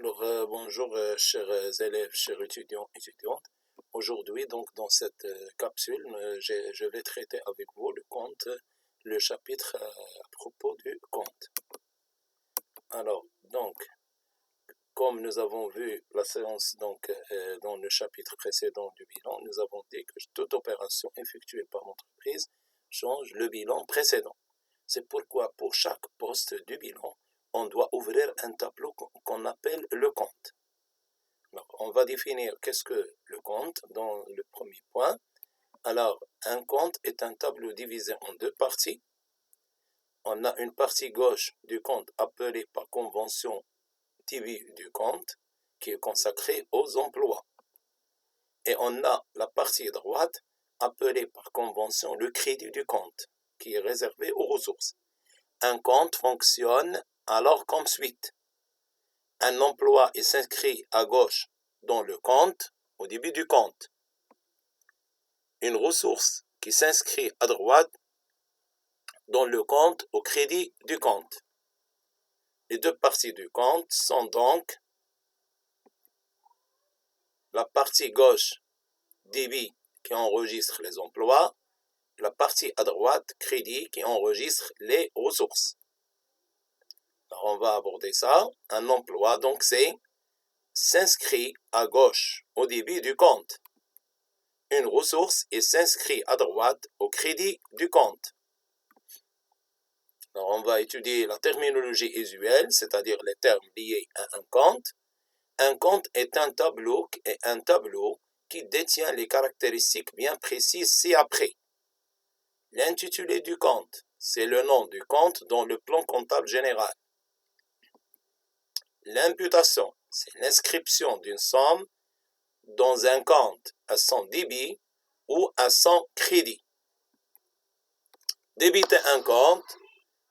Alors, bonjour, chers élèves, chers étudiants, étudiantes. Aujourd'hui, donc, dans cette capsule, je vais traiter avec vous le compte, le chapitre à propos du compte. Alors, donc, comme nous avons vu la séance donc, dans le chapitre précédent du bilan, nous avons dit que toute opération effectuée par l'entreprise change le bilan précédent. C'est pourquoi pour chaque poste du bilan, on doit ouvrir un tableau qu'on appelle le compte. Alors, on va définir qu'est-ce que le compte dans le premier point. Alors, un compte est un tableau divisé en deux parties. On a une partie gauche du compte appelée par convention débit du compte, qui est consacrée aux emplois. Et on a la partie droite appelée par convention le crédit du compte, qui est réservé aux ressources. Un compte fonctionne alors comme suite. Un emploi est s'inscrit à gauche dans le compte, au début du compte. Une ressource qui s'inscrit à droite dans le compte au crédit du compte. Les deux parties du compte sont donc la partie gauche, débit, qui enregistre les emplois, la partie à droite, crédit, qui enregistre les ressources. Alors on va aborder ça. Un emploi, donc c'est s'inscrit à gauche au débit du compte. Une ressource et s'inscrit à droite au crédit du compte. Alors, on va étudier la terminologie usuelle, c'est-à-dire les termes liés à un compte. Un compte est un tableau qui détient les caractéristiques bien précises ci-après. L'intitulé du compte, c'est le nom du compte dans le plan comptable général. L'imputation, c'est l'inscription d'une somme dans un compte à son débit ou à son crédit. Débiter un compte,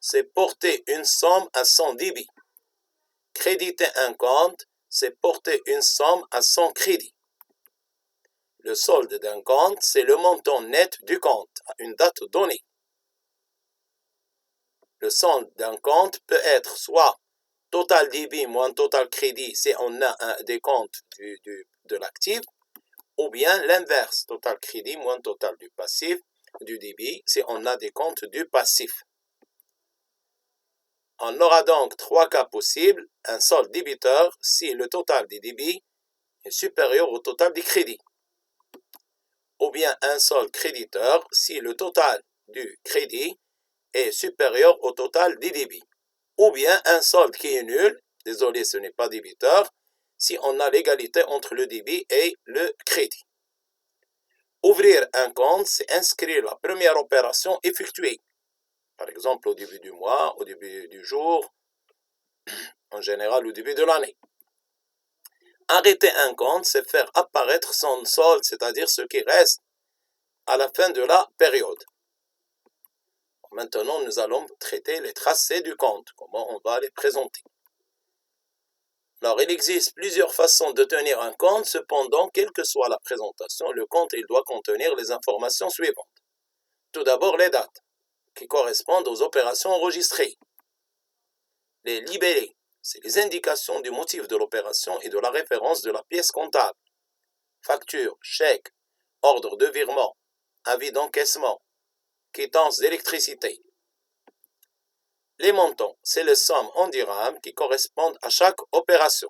c'est porter une somme à son débit. Créditer un compte, c'est porter une somme à son crédit. Le solde d'un compte, c'est le montant net du compte à une date donnée. Le solde d'un compte peut être soit total débit moins total crédit si on a des comptes de l'actif, ou bien l'inverse, total crédit moins total du passif, du débit, si on a des comptes du passif. On aura donc trois cas possibles, un solde débiteur si le total des débits est supérieur au total des crédits, ou bien un solde créditeur si le total du crédit est supérieur au total des débits, ou bien un solde qui est nul, désolé ce n'est pas débiteur, si on a l'égalité entre le débit et le crédit. Ouvrir un compte, c'est inscrire la première opération effectuée, par exemple au début du mois, au début du jour, en général au début de l'année. Arrêter un compte, c'est faire apparaître son solde, c'est-à-dire ce qui reste à la fin de la période. Maintenant, nous allons traiter les tracés du compte, comment on va les présenter. Alors, il existe plusieurs façons de tenir un compte, cependant, quelle que soit la présentation, le compte il doit contenir les informations suivantes. Tout d'abord, les dates, qui correspondent aux opérations enregistrées. Les libellés, c'est les indications du motif de l'opération et de la référence de la pièce comptable. Facture, chèque, ordre de virement, avis d'encaissement, quittance d'électricité. Les montants, c'est les sommes en dirhams qui correspondent à chaque opération.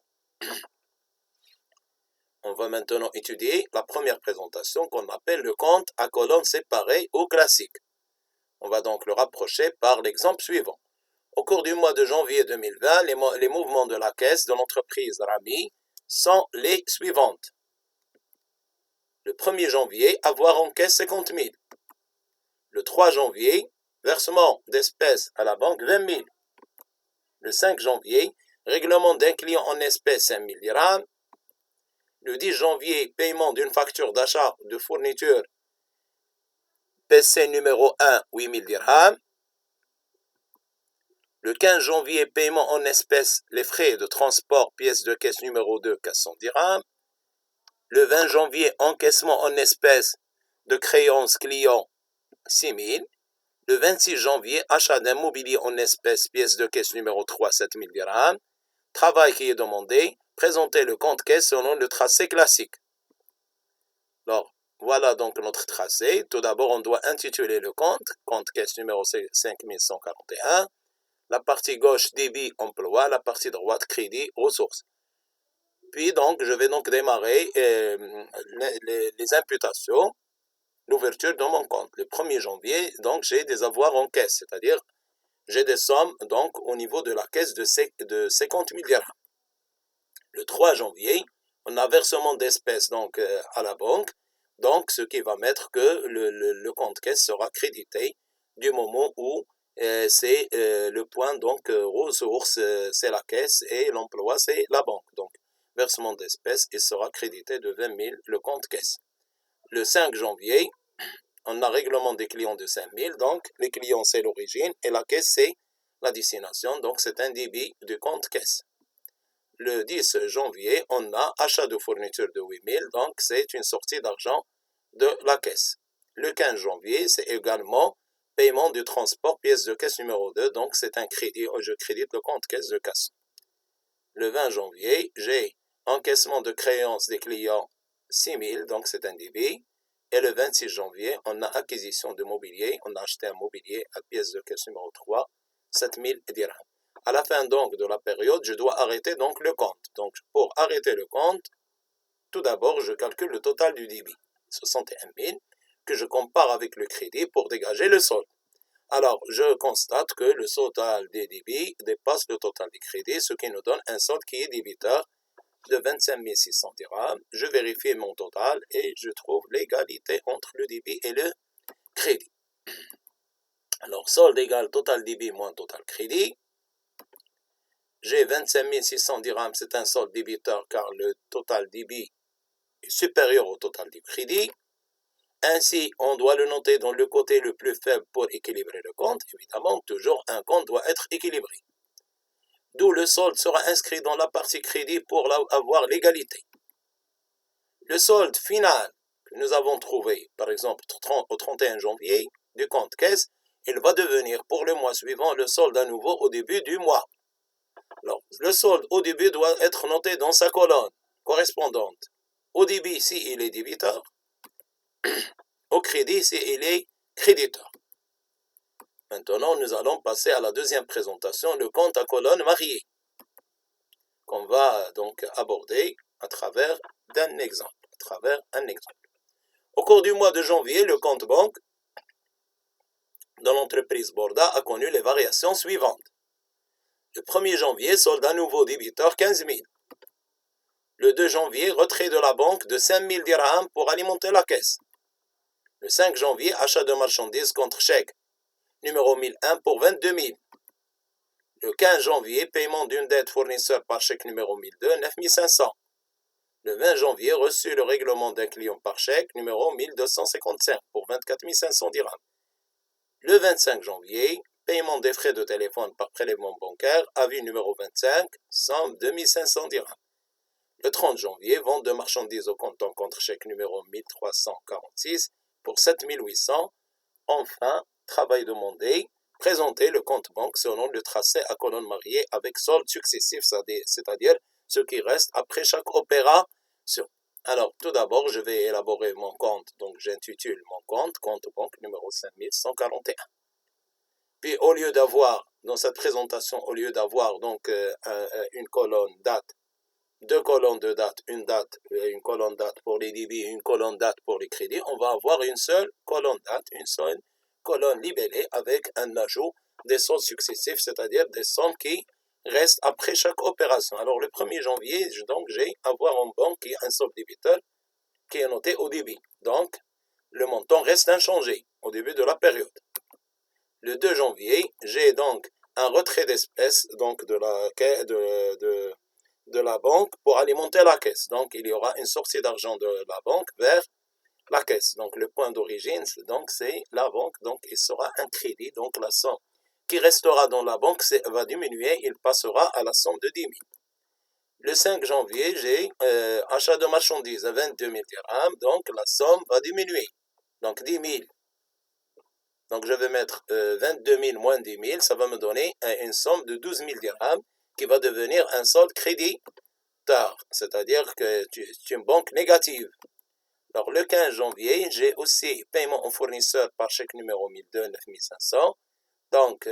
On va maintenant étudier la première présentation qu'on appelle le compte à colonnes séparées ou classique. On va donc le rapprocher par l'exemple suivant. Au cours du mois de janvier 2020, les mouvements de la caisse de l'entreprise Rami sont les suivantes. Le 1er janvier, avoir en caisse 50 000. Le 3 janvier, versement d'espèces à la banque 20 000. Le 5 janvier, règlement d'un client en espèces 5 000 dirhams. Le 10 janvier, paiement d'une facture d'achat de fourniture PC numéro 1, 8 000 dirhams. Le 15 janvier, paiement en espèces, les frais de transport, pièce de caisse numéro 2, 400 dirhams. Le 20 janvier, encaissement en espèces de créances clients, 6 000. Le 26 janvier, achat d'un mobilier en espèces, pièce de caisse numéro 3, 7 000 dirhams. Travail qui est demandé, présenter le compte caisse selon le tracé classique. Alors, voilà donc notre tracé. Tout d'abord, on doit intituler le compte caisse numéro 5141. La partie gauche, débit, emploi. La partie droite, crédit, ressources. Puis, donc, je vais donc démarrer les imputations, l'ouverture de mon compte. Le 1er janvier, donc, j'ai des avoirs en caisse, c'est-à-dire, j'ai des sommes, donc, au niveau de la caisse de 50 000 dirhams. Le 3 janvier, on a versement d'espèces, donc, à la banque. Donc, ce qui va mettre que le compte caisse sera crédité du moment où c'est le point, donc, ressources, c'est la caisse et l'emploi, c'est la banque. Donc, versement d'espèces, il sera crédité de 20 000 le compte caisse. Le 5 janvier, on a règlement des clients de 5 000, donc les clients c'est l'origine et la caisse c'est la destination, donc c'est un débit du compte caisse. Le 10 janvier, on a achat de fourniture de 8 000, donc c'est une sortie d'argent de la caisse. Le 15 janvier, c'est également paiement du transport, pièce de caisse numéro 2, donc c'est un crédit, je crédite le compte caisse de casse. Le 20 janvier, j'ai encaissement de créances des clients 6 000, donc c'est un débit. Et le 26 janvier, on a acquisition de mobilier, on a acheté un mobilier à pièce de caisse numéro 3, 7 000 dirhams. À la fin donc de la période, je dois arrêter donc le compte. Donc pour arrêter le compte, tout d'abord, je calcule le total du débit, 61 000, que je compare avec le crédit pour dégager le solde. Alors, je constate que le total des débits dépasse le total des crédits, ce qui nous donne un solde qui est débiteur de 25 600 dirhams. Je vérifie mon total et je trouve l'égalité entre le débit et le crédit. Alors, solde égale total débit moins total crédit. J'ai 25 600 dirhams, c'est un solde débiteur car le total débit est supérieur au total du crédit. Ainsi, on doit le noter dans le côté le plus faible pour équilibrer le compte. Évidemment, toujours un compte doit être équilibré. D'où le solde sera inscrit dans la partie crédit pour avoir l'égalité. Le solde final que nous avons trouvé, par exemple au 31 janvier, du compte caisse, il va devenir pour le mois suivant le solde à nouveau au début du mois. Alors, le solde au début doit être noté dans sa colonne correspondante. Au débit, s'il est débiteur, au crédit, s'il est créditeur. Maintenant, nous allons passer à la deuxième présentation, le compte à colonne mariée, qu'on va donc aborder à travers un exemple. Au cours du mois de janvier, le compte banque de l'entreprise Borda a connu les variations suivantes. Le 1er janvier, solde à nouveau débiteur 15 000. Le 2 janvier, retrait de la banque de 5 000 dirhams pour alimenter la caisse. Le 5 janvier, achat de marchandises contre chèque numéro 1001 pour 22 000. Le 15 janvier, paiement d'une dette fournisseur par chèque numéro 1002, 9 500. Le 20 janvier, reçu le règlement d'un client par chèque numéro 1255 pour 24 500 dirhams. Le 25 janvier, paiement des frais de téléphone par prélèvement bancaire, avis numéro 25, somme 2500 dirhams. Le 30 janvier, vente de marchandises au comptant contre chèque numéro 1346 pour 7 800. Enfin, travail demandé, présenter le compte banque selon le tracé à colonne mariée avec solde successif, c'est-à-dire ce qui reste après chaque opération. Alors, tout d'abord, je vais élaborer mon compte, donc j'intitule mon compte banque numéro 5141. Puis, au lieu d'avoir, dans cette présentation, au lieu d'avoir donc une colonne date, deux colonnes de date, une colonne date pour les débits, une colonne date pour les crédits, on va avoir une seule colonne date, une seule colonne libellée avec un ajout des soldes successifs, c'est-à-dire des sommes qui restent après chaque opération. Alors le 1er janvier, donc j'ai avoir en banque qui est un solde débiteur qui est noté au débit. Donc le montant reste inchangé au début de la période. Le 2 janvier, j'ai donc un retrait d'espèces donc de la banque pour alimenter la caisse. Donc, il y aura une sortie d'argent de la banque vers la caisse. Donc, le point d'origine, donc, c'est la banque. Donc, il sera un crédit. Donc, la somme qui restera dans la banque va diminuer. Il passera à la somme de 10 000. Le 5 janvier, j'ai achat de marchandises à 22 000 dirhams. Donc, la somme va diminuer. Donc, 10 000. Donc, je vais mettre 22 000 moins 10 000. Ça va me donner une somme de 12 000 dirhams qui va devenir un solde crédit débiteur, c'est-à-dire que c'est une banque négative. Alors, le 15 janvier, j'ai aussi paiement au fournisseur par chèque numéro 1002, 9500. Donc,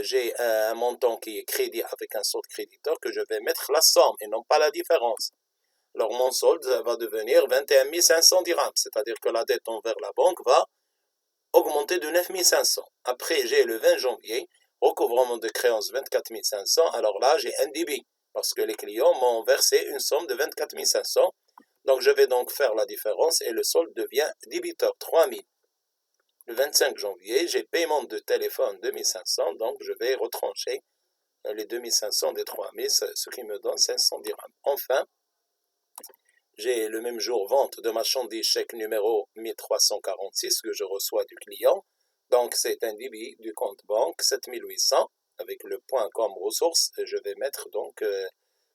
j'ai un montant qui est crédit avec un solde créditeur que je vais mettre la somme et non pas la différence. Alors, mon solde va devenir 21 500 dirhams, c'est-à-dire que la dette envers la banque va augmenter de 9 500. Après, j'ai le 20 janvier, recouvrement de créance 24 500. Alors là, j'ai un débit parce que les clients m'ont versé une somme de 24 500. Donc, je vais donc faire la différence et le solde devient débiteur 3 000. Le 25 janvier, j'ai paiement de téléphone 2500, donc je vais retrancher les 2500 des 3000, ce qui me donne 500 dirhams. Enfin, j'ai le même jour vente de marchandises chèque numéro 1346 que je reçois du client. Donc, c'est un débit du compte banque 7800 avec le point comme ressource. Je vais mettre donc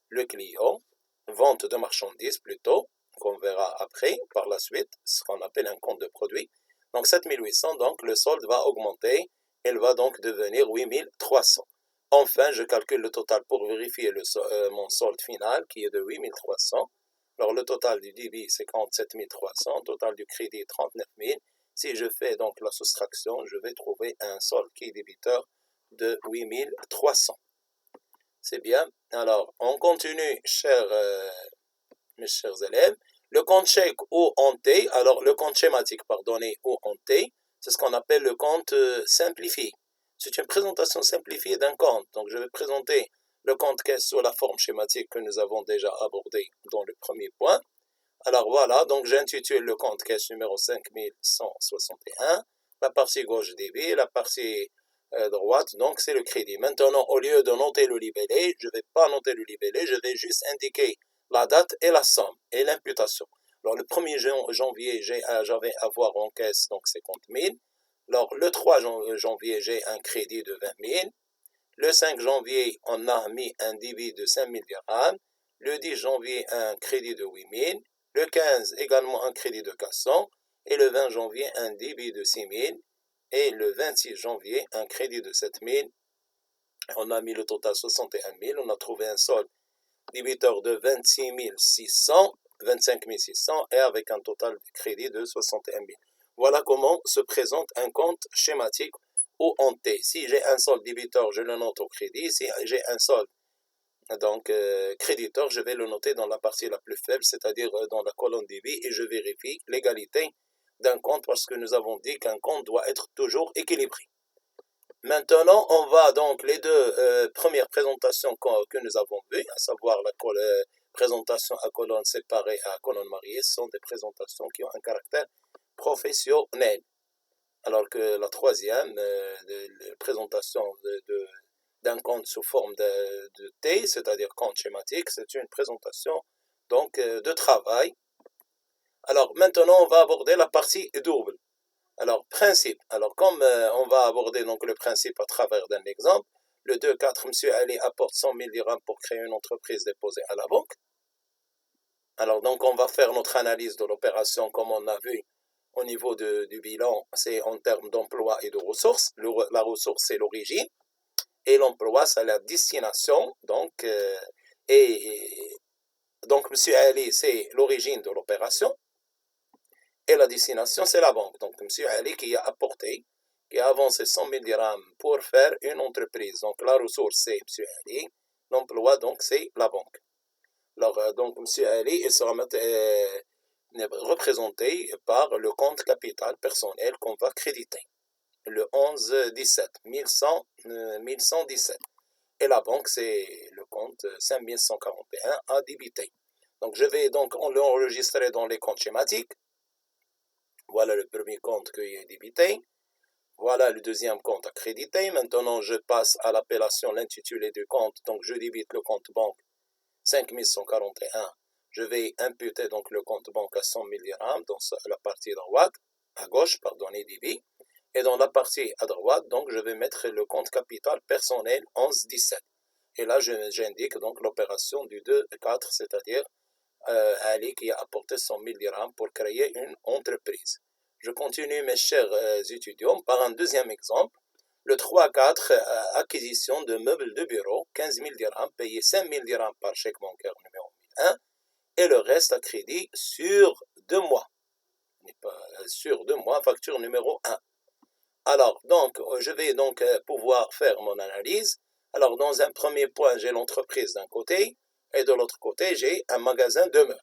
le client, vente de marchandises plutôt, qu'on verra après par la suite, ce qu'on appelle un compte de produit. Donc 7800, donc le solde va augmenter, il va donc devenir 8300. Enfin, je calcule le total pour vérifier mon solde final qui est de 8300. Alors le total du débit c'est 47 300, total du crédit 39 000. Si je fais donc la soustraction, je vais trouver un solde qui est débiteur de 8300. C'est bien. Alors, on continue, mes chers élèves. Le compte chèque ou en T, alors le compte schématique, pardonnez, ou en T, c'est ce qu'on appelle le compte simplifié. C'est une présentation simplifiée d'un compte. Donc, je vais présenter le compte caisse sous la forme schématique que nous avons déjà abordé dans le premier point. Alors voilà, donc j'intitule le compte caisse numéro 5161. La partie gauche débit, la partie droite, donc c'est le crédit. Maintenant, au lieu de noter le libellé, je ne vais pas noter le libellé, je vais juste indiquer la date et la somme et l'imputation. Alors, le 1er janvier, j'avais à voir en caisse, donc 50 000. Alors, le 3 janvier, j'ai un crédit de 20 000. Le 5 janvier, on a mis un débit de 5 000 dirhams. Le 10 janvier, un crédit de 8 000. Le 15, également un crédit de 400. Et le 20 janvier, un débit de 6 000. Et le 26 janvier, un crédit de 7 000. On a mis le total 61 000. On a trouvé un solde débiteur de 26 600, 25 600 et avec un total de crédit de 61 000. Voilà comment se présente un compte schématique ou en T. Si j'ai un solde débiteur, je le note au crédit. Si j'ai un solde donc créditeur, je vais le noter dans la partie la plus faible, c'est-à-dire dans la colonne débit, et je vérifie l'égalité d'un compte parce que nous avons dit qu'un compte doit être toujours équilibré. Maintenant, on va donc les deux premières présentations que nous avons vues, à savoir la présentation à colonne séparée et à colonne mariée, sont des présentations qui ont un caractère professionnel. Alors que la troisième présentation d'un compte sous forme de T, c'est-à-dire compte schématique, c'est une présentation donc de travail. Alors maintenant, on va aborder la partie double. Alors, principe. Alors, comme on va aborder donc le principe à travers d'un exemple, le 2.4, M. Ali apporte 100 000 dirhams pour créer une entreprise déposée à la banque. Alors, donc, on va faire notre analyse de l'opération comme on a vu au niveau du bilan, c'est en termes d'emploi et de ressources. La ressource, c'est l'origine. Et l'emploi, c'est la destination. Donc, donc M. Ali, c'est l'origine de l'opération. Et la destination, c'est la banque. Donc, M. Ali qui a apporté, qui a avancé 100 000 dirhams pour faire une entreprise. Donc, la ressource, c'est M. Ali. L'emploi, donc, c'est la banque. Alors, donc, M. Ali, il sera représenté par le compte capital personnel qu'on va créditer. Le 11-17, 1117. Et la banque, c'est le compte 5141 à débiter. Donc, je vais donc l'enregistrer dans les comptes schématiques. Voilà le premier compte qui est débité. Voilà le deuxième compte à créditer. Maintenant, je passe à l'appellation, l'intitulé du compte. Donc, je débite le compte banque 5141. Je vais imputer donc le compte banque à 100 000 dirhams dans la partie droite, à gauche, pardonnez, débit. Et dans la partie à droite, donc, je vais mettre le compte capital personnel 11-17. Et là, j'indique donc l'opération du 2-4, c'est-à-dire Ali qui a apporté 100 000 dirhams pour créer une entreprise. Je continue, mes chers étudiants, par un deuxième exemple. Le 3-4, acquisition de meubles de bureau, 15 000 dirhams, payé 5 000 dirhams par chèque bancaire numéro 1 et le reste à crédit sur 2 mois. Sur 2 mois, facture numéro 1. Alors, donc, je vais donc pouvoir faire mon analyse. Alors, dans un premier point, j'ai l'entreprise d'un côté et de l'autre côté, j'ai un magasin de meubles.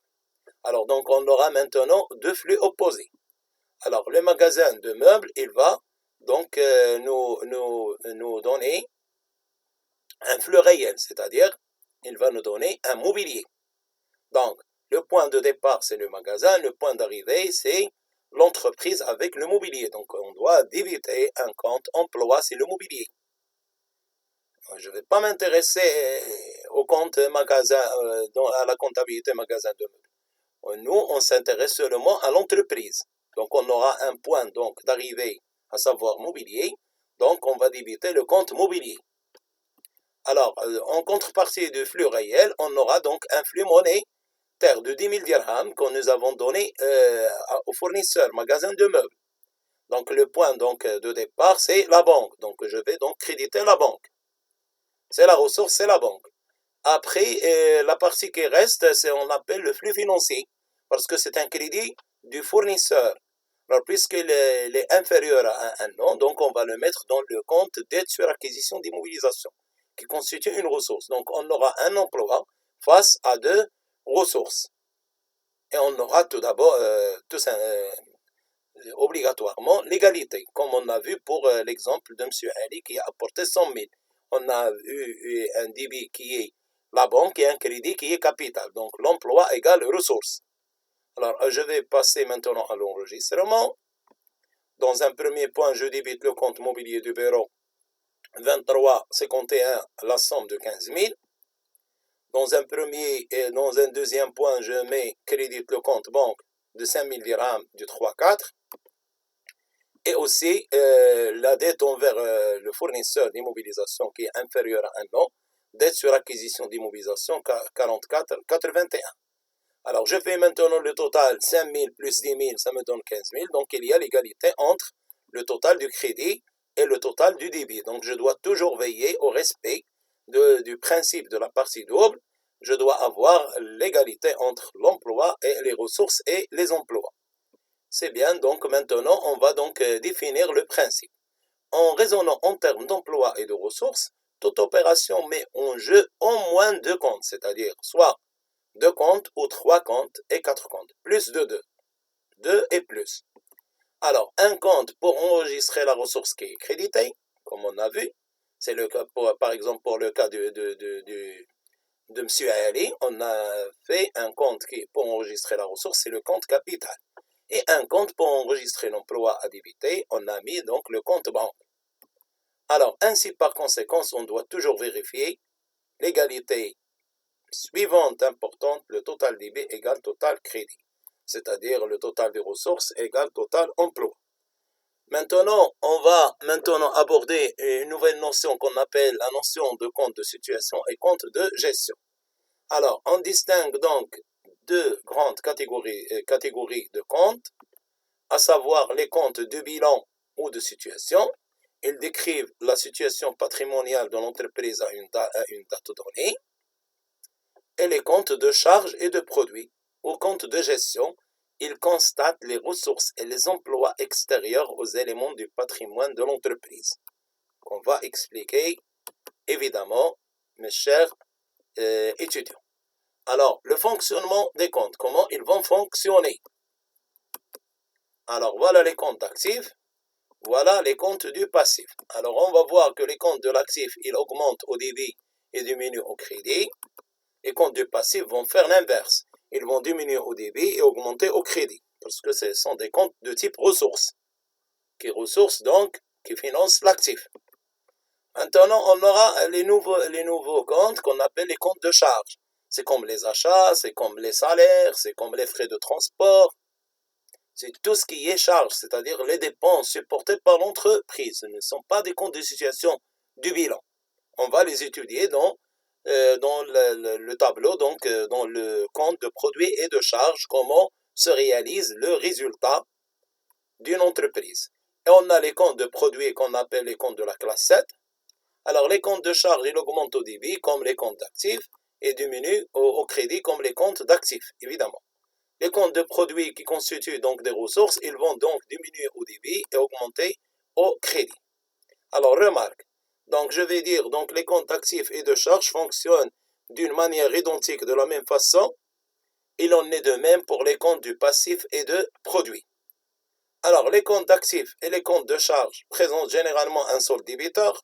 Alors, donc, on aura maintenant deux flux opposés. Alors, le magasin de meubles, il va donc nous donner un flux réel, c'est-à-dire, il va nous donner un mobilier. Donc, le point de départ, c'est le magasin, le point d'arrivée, c'est l'entreprise avec le mobilier. Donc, on doit débiter un compte emploi, c'est le mobilier. Je ne vais pas m'intéresser au compte magasin, à la comptabilité magasin de meubles. Nous, on s'intéresse seulement à l'entreprise. Donc, on aura un point donc d'arrivée, à savoir mobilier. Donc, on va débiter le compte mobilier. Alors, en contrepartie du flux réel, on aura donc un flux monétaire de 10 000 dirhams que nous avons donné au fournisseur, magasin de meubles. Donc, le point donc, de départ, c'est la banque. Donc, je vais donc créditer la banque. C'est la ressource, c'est la banque. Après, la partie qui reste, c'est on appelle le flux financier, parce que c'est un crédit du fournisseur. Alors, puisqu'il est inférieur à 1 an, donc on va le mettre dans le compte d'aide sur acquisition d'immobilisation, qui constitue une ressource. Donc, on aura un emploi face à deux ressources. Et on aura tout d'abord, obligatoirement, l'égalité, comme on a vu pour l'exemple de M. Ali qui a apporté 100 000. On a eu un débit qui est la banque et un crédit qui est capital. Donc, l'emploi égale ressources. Alors, je vais passer maintenant à l'enregistrement. Dans un premier point, je débite le compte mobilier du bureau 23,51, la somme de 15 000. Dans un deuxième point, je mets crédit le compte banque de 5 000 dirhams du 3,4. Et aussi la dette envers le fournisseur d'immobilisation qui est inférieure à 1 an, dette sur acquisition d'immobilisation 44,81. Alors, je fais maintenant le total 5 000 plus 10 000, ça me donne 15 000. Donc, il y a l'égalité entre le total du crédit et le total du débit. Donc, je dois toujours veiller au respect du principe de la partie double. Je dois avoir l'égalité entre l'emploi et les ressources et les emplois. C'est bien, donc maintenant, on va donc définir le principe. En raisonnant en termes d'emploi et de ressources, toute opération met en jeu au moins 2 comptes, c'est-à-dire soit 2 comptes ou 3 comptes et 4 comptes, plus de 2. 2 et plus. Alors, un compte pour enregistrer la ressource qui est créditée, comme on a vu. C'est le cas, par exemple, pour le cas de M. Ali, on a fait un compte pour enregistrer la ressource, c'est le compte capital. Et un compte pour enregistrer l'emploi à débiter, on a mis donc le compte banque. Alors, ainsi par conséquence, on doit toujours vérifier l'égalité suivante importante, le total débit égale total crédit, c'est-à-dire le total des ressources égale total emploi. Maintenant, on va aborder une nouvelle notion qu'on appelle la notion de compte de situation et compte de gestion. Alors, on distingue donc deux grandes catégories de comptes, à savoir les comptes de bilan ou de situation. Ils décrivent la situation patrimoniale de l'entreprise à une date donnée. Et les comptes de charges et de produits ou comptes de gestion, ils constatent les ressources et les emplois extérieurs aux éléments du patrimoine de l'entreprise. Qu'on va expliquer, évidemment, mes chers étudiants. Alors, le fonctionnement des comptes, comment ils vont fonctionner? Alors, voilà les comptes actifs, voilà les comptes du passif. Alors, on va voir que les comptes de l'actif, ils augmentent au débit et diminuent au crédit. Les comptes du passif vont faire l'inverse. Ils vont diminuer au débit et augmenter au crédit, parce que ce sont des comptes de type ressources, qui financent l'actif. Maintenant, on aura les nouveaux comptes qu'on appelle les comptes de charge. C'est comme les achats, c'est comme les salaires, c'est comme les frais de transport. C'est tout ce qui est charge, c'est-à-dire les dépenses supportées par l'entreprise. Ce ne sont pas des comptes de situation du bilan. On va les étudier dans le tableau, donc dans le compte de produits et de charges, comment se réalise le résultat d'une entreprise. Et on a les comptes de produits qu'on appelle les comptes de la classe 7. Alors, les comptes de charges, ils augmentent au débit, comme les comptes d'actifs, et diminue au crédit comme les comptes d'actifs, évidemment. Les comptes de produits qui constituent donc des ressources, ils vont donc diminuer au débit et augmenter au crédit. Alors, remarque, donc je vais dire, donc les comptes d'actifs et de charges fonctionnent d'une manière identique de la même façon. Il en est de même pour les comptes du passif et de produits. Alors, les comptes d'actifs et les comptes de charges présentent généralement un solde débiteur,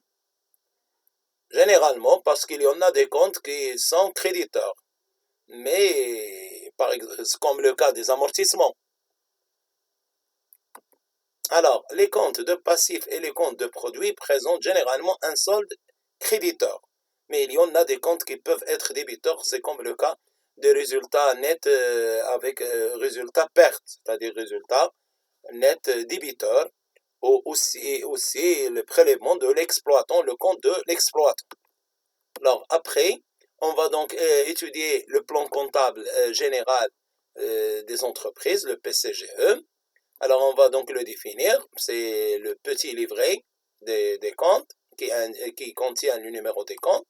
généralement parce qu'il y en a des comptes qui sont créditeurs, mais par exemple, comme le cas des amortissements. Alors, les comptes de passifs et les comptes de produits présentent généralement un solde créditeur, mais il y en a des comptes qui peuvent être débiteurs, c'est comme le cas des résultats nets avec résultat perte, c'est-à-dire résultat net débiteur, ou aussi le prélèvement de l'exploitant, le compte de l'exploitant. Alors après, on va donc étudier le plan comptable général des entreprises, le PCGE. Alors on va donc le définir, c'est le petit livret des comptes qui contient le numéro des comptes.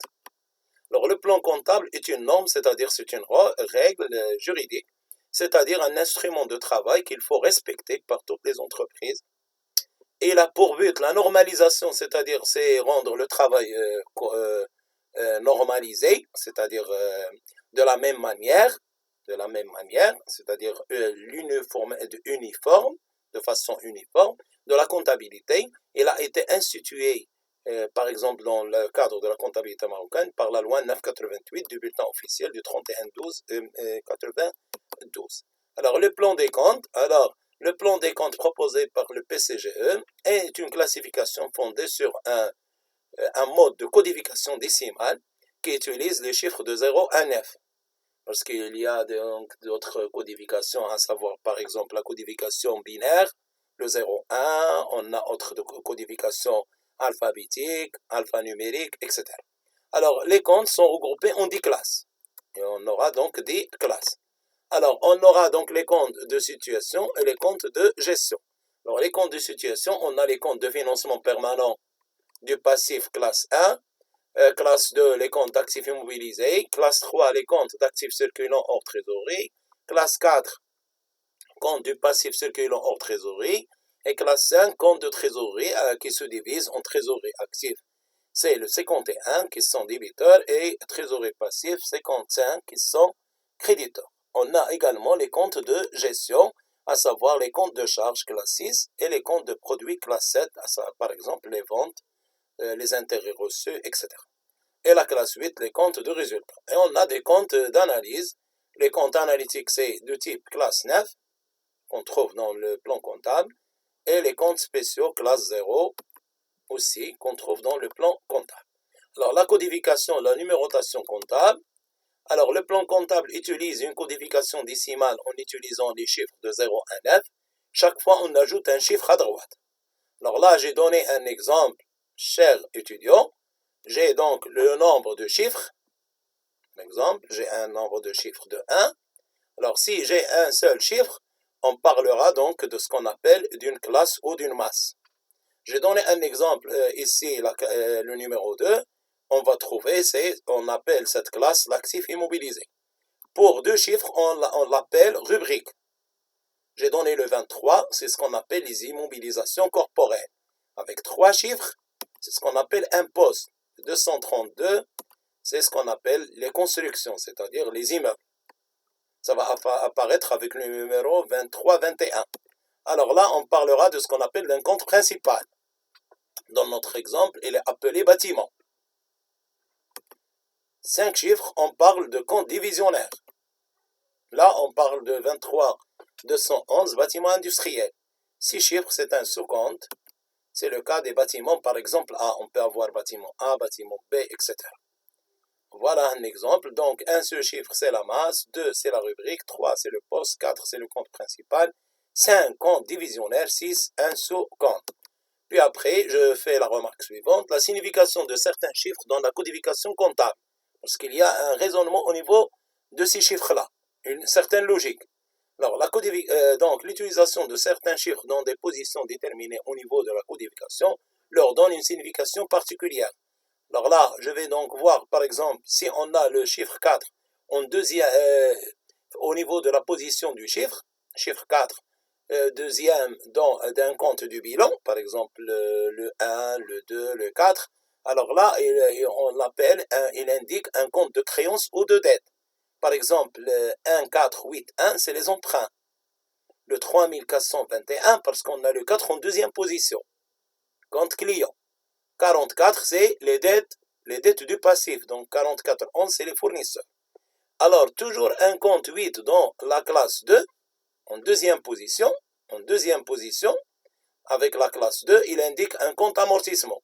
Alors le plan comptable est une norme, c'est-à-dire c'est une règle juridique, c'est-à-dire un instrument de travail qu'il faut respecter par toutes les entreprises. Et il a pour but la normalisation, c'est-à-dire c'est rendre le travail normalisé, c'est-à-dire de la même manière, c'est-à-dire uniforme, de façon uniforme, de la comptabilité. Il a été institué, par exemple, dans le cadre de la comptabilité marocaine, par la loi 988 du bulletin officiel du 31/12/92. Alors, le plan des comptes, proposé par le PCGE est une classification fondée sur un mode de codification décimale qui utilise les chiffres de 0 à 9. Parce qu'il y a donc d'autres codifications, à savoir par exemple la codification binaire, le 0-1, on a autre codification alphabétique, alphanumérique, etc. Alors, les comptes sont regroupés en 10 classes. Et on aura donc 10 classes. Alors, on aura donc les comptes de situation et les comptes de gestion. Alors, les comptes de situation, on a les comptes de financement permanent du passif classe 1, classe 2, les comptes d'actifs immobilisés, classe 3, les comptes d'actifs circulants hors trésorerie, classe 4, compte du passif circulant hors trésorerie, et classe 5, compte de trésorerie qui se divise en trésorerie active. C'est le 51 qui sont débiteurs et trésorerie passif 55 qui sont créditeurs. On a également les comptes de gestion, à savoir les comptes de charges classe 6 et les comptes de produits classe 7, à savoir par exemple les ventes, les intérêts reçus, etc. Et la classe 8, les comptes de résultats. Et on a des comptes d'analyse. Les comptes analytiques, c'est de type classe 9, qu'on trouve dans le plan comptable, et les comptes spéciaux classe 0, aussi, qu'on trouve dans le plan comptable. Alors, la codification, la numérotation comptable. Alors, le plan comptable utilise une codification décimale en utilisant les chiffres de 0 à 9. Chaque fois, on ajoute un chiffre à droite. Alors là, j'ai donné un exemple, cher étudiant. J'ai donc le nombre de chiffres. Par exemple, j'ai un nombre de chiffres de 1. Alors, si j'ai un seul chiffre, on parlera donc de ce qu'on appelle d'une classe ou d'une masse. J'ai donné un exemple ici, le numéro 2. On va trouver, on appelle cette classe l'actif immobilisé. Pour deux chiffres, on l'appelle rubrique. J'ai donné le 23, c'est ce qu'on appelle les immobilisations corporelles. Avec 3 chiffres, c'est ce qu'on appelle un poste. 232, c'est ce qu'on appelle les constructions, c'est-à-dire les immeubles. Ça va apparaître avec le numéro 23-21. Alors là, on parlera de ce qu'on appelle un compte principal. Dans notre exemple, il est appelé bâtiment. 5 chiffres, on parle de compte divisionnaire. Là, on parle de 23-211 bâtiments industriels. 6 chiffres, c'est un sous-compte. C'est le cas des bâtiments, par exemple A. On peut avoir bâtiment A, bâtiment B, etc. Voilà un exemple. Donc, un seul chiffre, c'est la masse. 2, c'est la rubrique. 3, c'est le poste. 4, c'est le compte principal. 5, compte divisionnaire. 6, un sous-compte. Puis après, je fais la remarque suivante. La signification de certains chiffres dans la codification comptable. Parce qu'il y a un raisonnement au niveau de ces chiffres-là. Une certaine logique. Alors, donc, l'utilisation de certains chiffres dans des positions déterminées au niveau de la codification leur donne une signification particulière. Alors là, je vais donc voir, par exemple, si on a le chiffre 4 en deuxième, au niveau de la position du chiffre 4, deuxième d'un compte du bilan, par exemple le 1, le 2, le 4, alors là, on l'appelle, il indique un compte de créance ou de dette. Par exemple, le 1, 4, 8, 1, c'est les emprunts. Le 3421, parce qu'on a le 4 en deuxième position. Compte client. 44, c'est les dettes du passif. Donc 44, 11, c'est les fournisseurs. Alors, toujours un compte 8 dans la classe 2, en deuxième position, avec la classe 2, il indique un compte amortissement.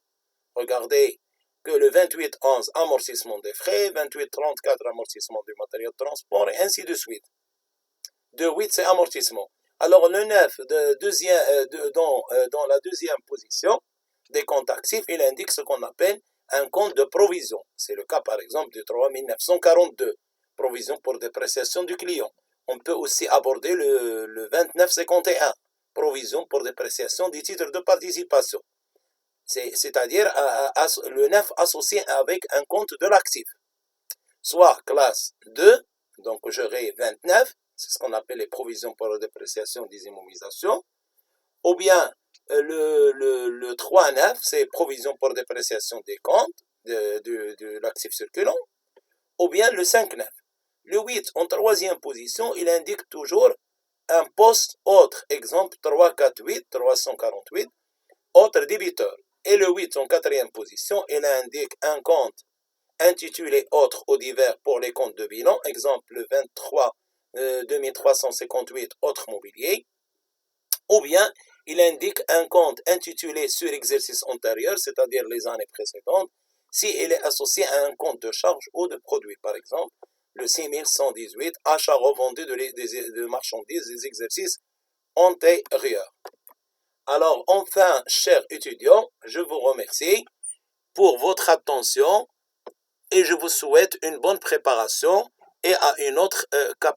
Regardez que le 2811, amortissement des frais, 2834, amortissement du matériel de transport, et ainsi de suite. 2,8, c'est amortissement. Alors, le 9 dans la deuxième position des comptes actifs, il indique ce qu'on appelle un compte de provision. C'est le cas, par exemple, du 3942, provision pour dépréciation du client. On peut aussi aborder le 2951, provision pour dépréciation des titres de participation. C'est-à-dire le 9 associé avec un compte de l'actif. Soit classe 2, donc j'aurai 29, c'est ce qu'on appelle les provisions pour la dépréciation des immobilisations, ou bien le 3-9, c'est provision pour dépréciation des comptes de l'actif circulant, ou bien le 5-9. Le 8 en troisième position, il indique toujours un poste autre, exemple 348, 348, autre débiteur. Et le 8 en quatrième position, il indique un compte intitulé autre ou divers pour les comptes de bilan, exemple le 23 2358, autre mobilier, ou bien il indique un compte intitulé sur exercice antérieur, c'est-à-dire les années précédentes, si il est associé à un compte de charge ou de produit, par exemple le 6118, achat revendu de marchandises des exercices antérieurs. Alors enfin, chers étudiants, je vous remercie pour votre attention et je vous souhaite une bonne préparation et à une autre capsule.